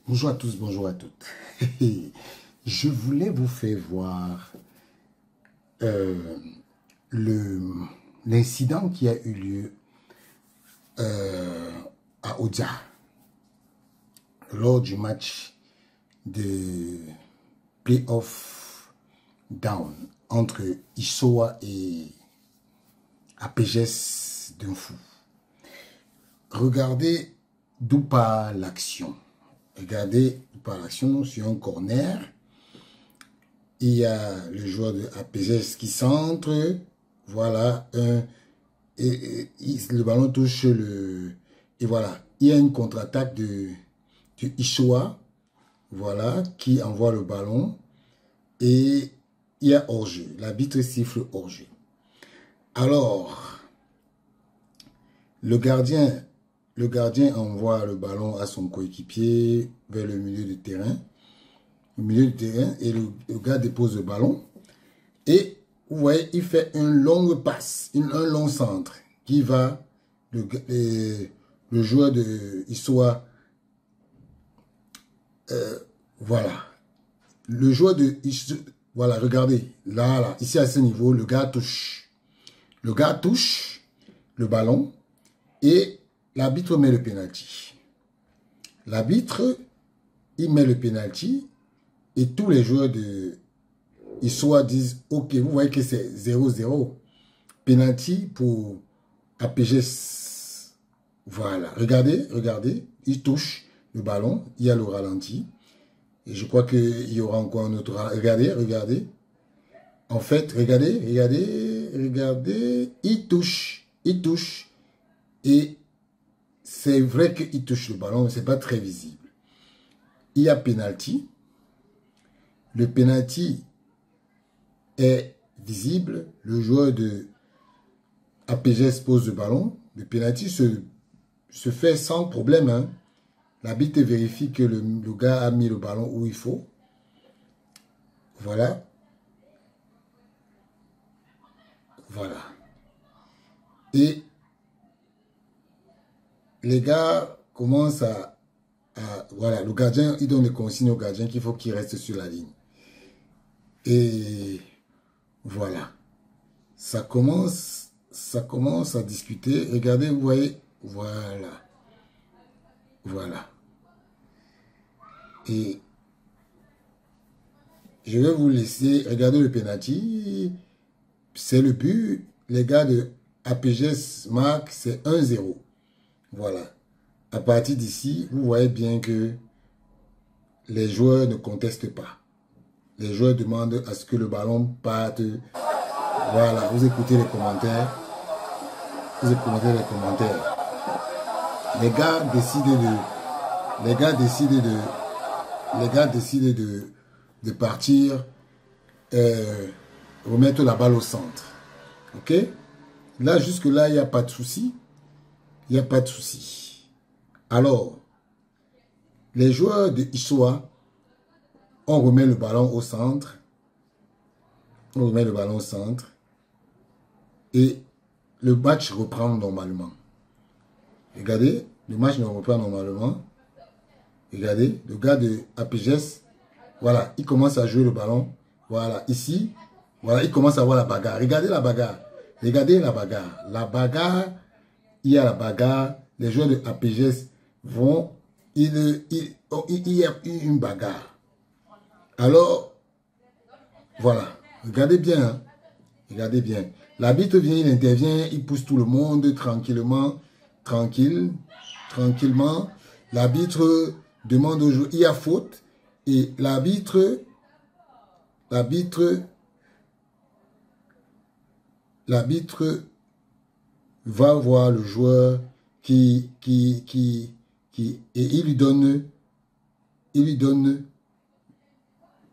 Bonjour à tous, bonjour à toutes. Je voulais vous faire voir euh, le- l'incident qui a eu lieu euh, à Odia lors du match de playoff down entre Issoa et APGS Dunfou. Regardez d'où part l'action. Regardez d'où part l'action sur un corner. Il y a le joueur de APGS qui centre. Voilà. Le ballon touche le... Et voilà. Il y a une contre-attaque de Ishoa. Voilà. Qui envoie le ballon. Et il y a hors-jeu. L'arbitre siffle hors-jeu. Alors, le gardien envoie le ballon à son coéquipier vers le milieu du terrain. Au milieu du terrain. Et le gars dépose le ballon. Et vous voyez, il fait une longue passe, un long centre qui va, le joueur de Issoa, voilà. Le joueur de Issoa, voilà, regardez, là, ici à ce niveau, le gars touche. Le gars touche le ballon et l'arbitre met le pénalty. L'arbitre, il met le pénalty et tous les joueurs de Issoa disent, ok, vous voyez que c'est 0-0. Penalty pour APGS. Voilà. Regardez. Il touche le ballon. Il y a le ralenti. Et je crois qu'il y aura encore un autre ralenti. Regardez. En fait, regardez. Il touche. Et c'est vrai qu'il touche le ballon, mais ce n'est pas très visible. Il y a penalty. Le penalty est visible. Le joueur de APGS pose le ballon. Le penalty se fait sans problème. Hein. L'arbitre vérifie que le gars a mis le ballon où il faut. Voilà. Voilà. Et les gars commencent voilà, le gardien, il donne les consignes au gardien qu'il faut qu'il reste sur la ligne. Et voilà. Ça commence à discuter. Regardez, vous voyez. Voilà. Voilà. Et je vais vous laisser regarder le penalty. C'est le but. Les gars de APGS marquent, c'est 1-0. Voilà. À partir d'ici, vous voyez bien que les joueurs ne contestent pas. Les joueurs demandent à ce que le ballon parte. Voilà, vous écoutez les commentaires. Vous écoutez les commentaires. Les gars décident de partir, remettre la balle au centre. Ok? Là, jusque-là, il n'y a pas de souci. Il n'y a pas de souci. Alors, les joueurs de Issoa, on remet le ballon au centre. On remet le ballon au centre. Et le match reprend normalement. Regardez, le match ne reprend normalement. Regardez, le gars de APGS, voilà, il commence à jouer le ballon. Voilà, ici, voilà, il commence à voir la bagarre. Regardez la bagarre. Regardez la bagarre. La bagarre, il y a la bagarre. Les joueurs de APGS vont, il y a une bagarre. Alors, voilà, regardez bien. Hein. Regardez bien. L'arbitre vient, il intervient, il pousse tout le monde tranquillement, tranquillement. L'arbitre demande aux joueurs, il y a faute. Et l'arbitre va voir le joueur et il lui donne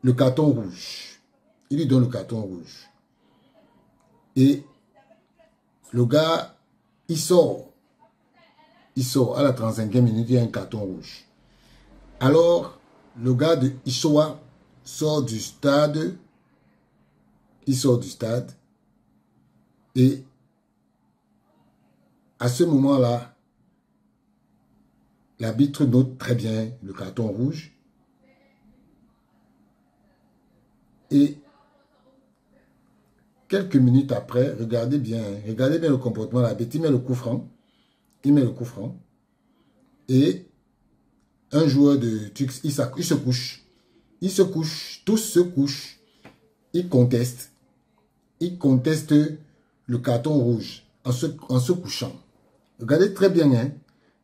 le carton rouge. Il lui donne le carton rouge. Et le gars, il sort à la 35e minute, il y a un carton rouge. Alors, le gars de Issoa sort du stade. Il sort du stade. Et à ce moment-là, L'arbitre note très bien le carton rouge. Et quelques minutes après, regardez bien le comportement de l'arbitre. Il met le coup franc. Il met le coup franc. Et un joueur de Tux, il se couche. Il se couche. Tous se couchent. Il conteste. Il conteste le carton rouge en se couchant. Regardez très bien, hein,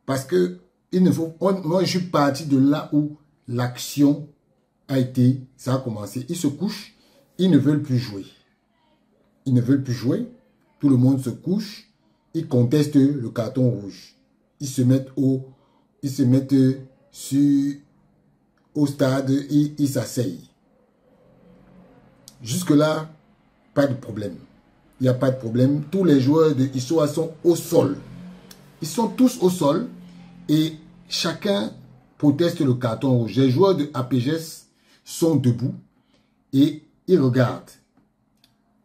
parce que il ne faut, moi je suis parti de là où l'action ça a commencé. Ils se couchent, ils ne veulent plus jouer. Ils ne veulent plus jouer. Tout le monde se couche. Ils contestent le carton rouge. Ils se mettent au stade, ils s'asseyent. Jusque-là, pas de problème. Il n'y a pas de problème. Tous les joueurs de Issoa sont au sol. Ils sont tous au sol et chacun proteste le carton rouge. Les joueurs de APGS sont debout et ils regardent.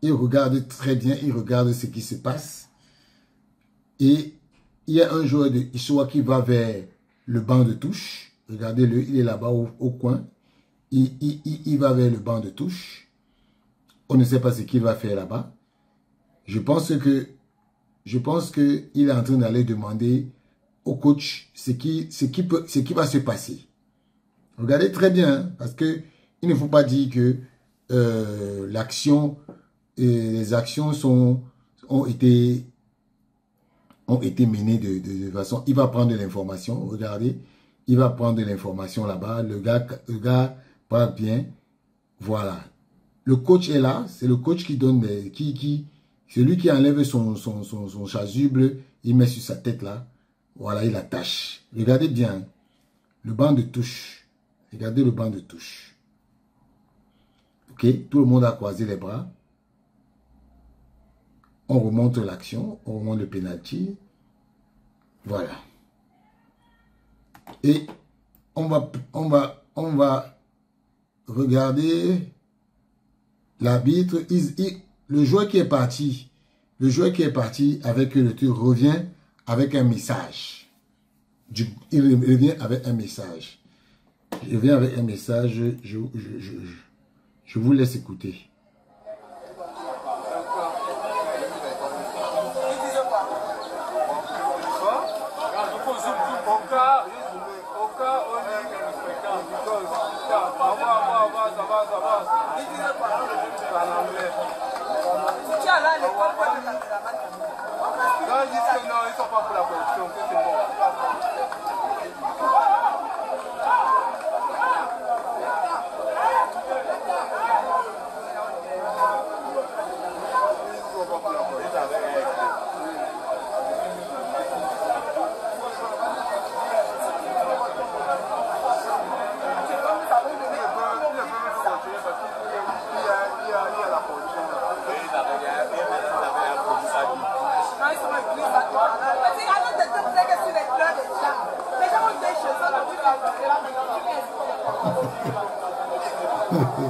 Ils regardent très bien, ils regardent ce qui se passe. Et il y a un joueur de Issoa qui va vers le banc de touche. Regardez-le, il est là-bas au coin. Il va vers le banc de touche. On ne sait pas ce qu'il va faire là-bas. Je pense qu'il est en train d'aller demander au coach ce qui va se passer. Regardez très bien, hein, parce que il ne faut pas dire que les actions ont été menées de façon. Il va prendre l'information. Regardez, il va prendre l'information là-bas. Le gars parle bien. Voilà. Le coach est là. C'est le coach qui donne c'est lui qui enlève son chasuble, il met sur sa tête là. Voilà, il attache. Regardez bien. Le banc de touche. Regardez le banc de touche. Ok, tout le monde a croisé les bras. On remonte l'action, on remonte le penalty. Voilà. Et on va regarder l'arbitre. Le joueur qui est parti avec le tir revient avec un message. Il revient avec un message. Il revient avec un message. Je vous laisse écouter. Non, ils disent que non, ils ne sont pas pour la corruption, que c'est bon.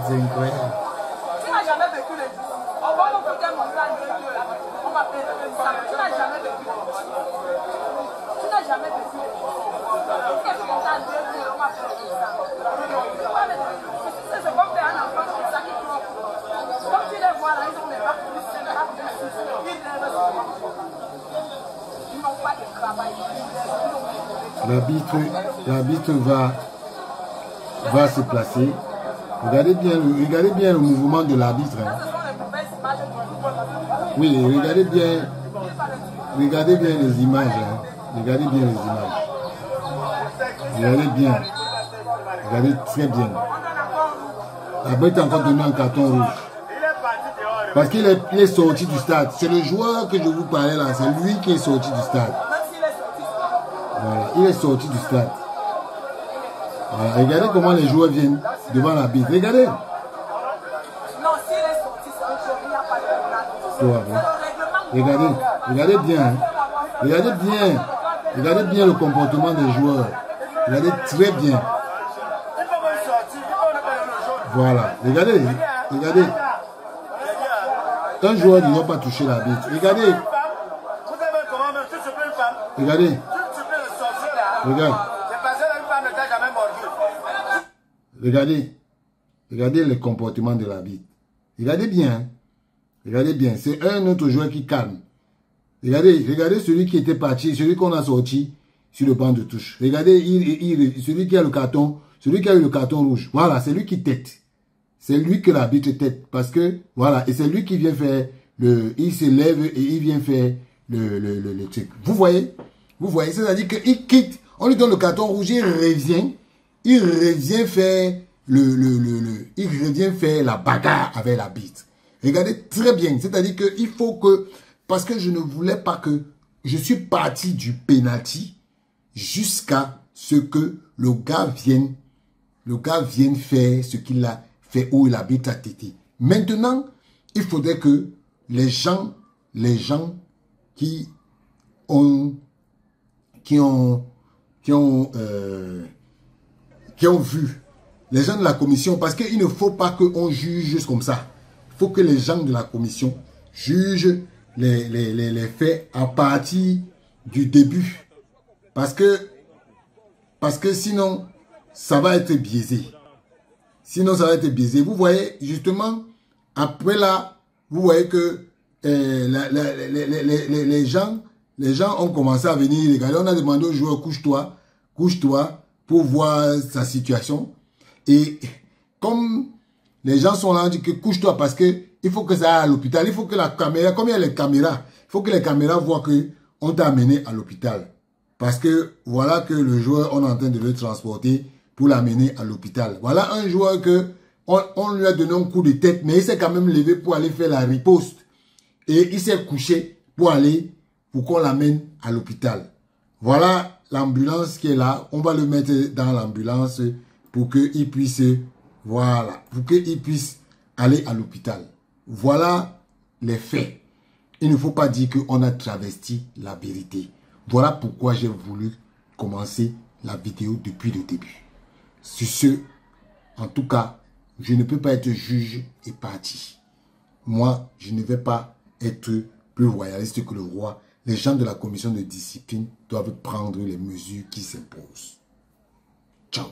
C'est incroyable. Tu n'as jamais vécu le bus. On va nous faire montrer un Dieu. On va faire ça. Tu n'as jamais vécu le bus. Tu n'as jamais vécu le bus. Tu n'as montrer un Dieu. On va faire ça. C'est comme faire un enfant comme ça qui pleure. Comme tu les vois là, ils ont les bacs plus. Ils n'ont pas de travail. L'arbitre va se placer. Regardez bien le mouvement de l'arbitre. Hein. Oui, regardez bien les images. Hein. Regardez bien les images. Regardez bien. Regardez très bien. L'arbitre a encore donné un carton rouge. Parce qu'il est sorti du stade. C'est le joueur que je vous parlais là. C'est lui qui est sorti du stade. Voilà, il est sorti du stade. Voilà, regardez comment les joueurs viennent devant l'arbitre. Regardez. Non, s'il est sorti, c'est un jeu, il n'y a pas de règlement. Regardez bien. Hein. Regardez bien le comportement des joueurs. Regardez très bien. Voilà, regardez. Un joueur ne doit pas toucher l'arbitre. Regardez. Regarde. regardez. Regardez le comportement de l'arbitre. Regardez bien. Hein. Regardez bien. C'est un autre joueur qui calme. Regardez celui qui était parti, celui qu'on a sorti sur le banc de touche. Regardez, celui qui a le carton, celui qui a eu le carton rouge. Voilà, c'est lui qui tête. C'est lui que l'arbitre tête. Parce que, voilà, et c'est lui qui vient faire il se lève et il vient faire le truc. Vous voyez, c'est-à-dire qu'il quitte, on lui donne le carton rouge, il revient faire il revient faire la bagarre avec l'arbitre. Regardez très bien, c'est-à-dire qu'il faut que, parce que je ne voulais pas que, je suis parti du penalty jusqu'à ce que le gars vienne faire ce qu'il a fait où l'arbitre a tété. Maintenant, il faudrait que les gens qui ont vu, les gens de la commission, parce qu'il ne faut pas qu'on juge juste comme ça. Il faut que les gens de la commission jugent les faits à partir du début. Parce que sinon, ça va être biaisé. Vous voyez, justement, après là, vous voyez que les gens ont commencé à venir regarder. On a demandé au joueur, couche-toi, pour voir sa situation. Et comme les gens sont là, on dit que couche-toi parce que il faut que ça aille à l'hôpital. Il faut que la caméra, comme il y a les caméras, il faut que les caméras voient qu'on t'a amené à l'hôpital. Parce que voilà que le joueur, on est en train de le transporter pour l'amener à l'hôpital. Voilà un joueur que on lui a donné un coup de tête, mais il s'est quand même levé pour aller faire la riposte. Et il s'est couché pour qu'on l'amène à l'hôpital. Voilà l'ambulance qui est là. On va le mettre dans l'ambulance pour qu'il puisse, voilà, pour qu'il puisse aller à l'hôpital. Voilà les faits. Il ne faut pas dire qu'on a travesti la vérité. Voilà pourquoi j'ai voulu commencer la vidéo depuis le début. Sur ce, en tout cas, je ne peux pas être juge et parti. Moi, je ne vais pas être plus royaliste que le roi. Les gens de la commission de discipline doivent prendre les mesures qui s'imposent. Ciao.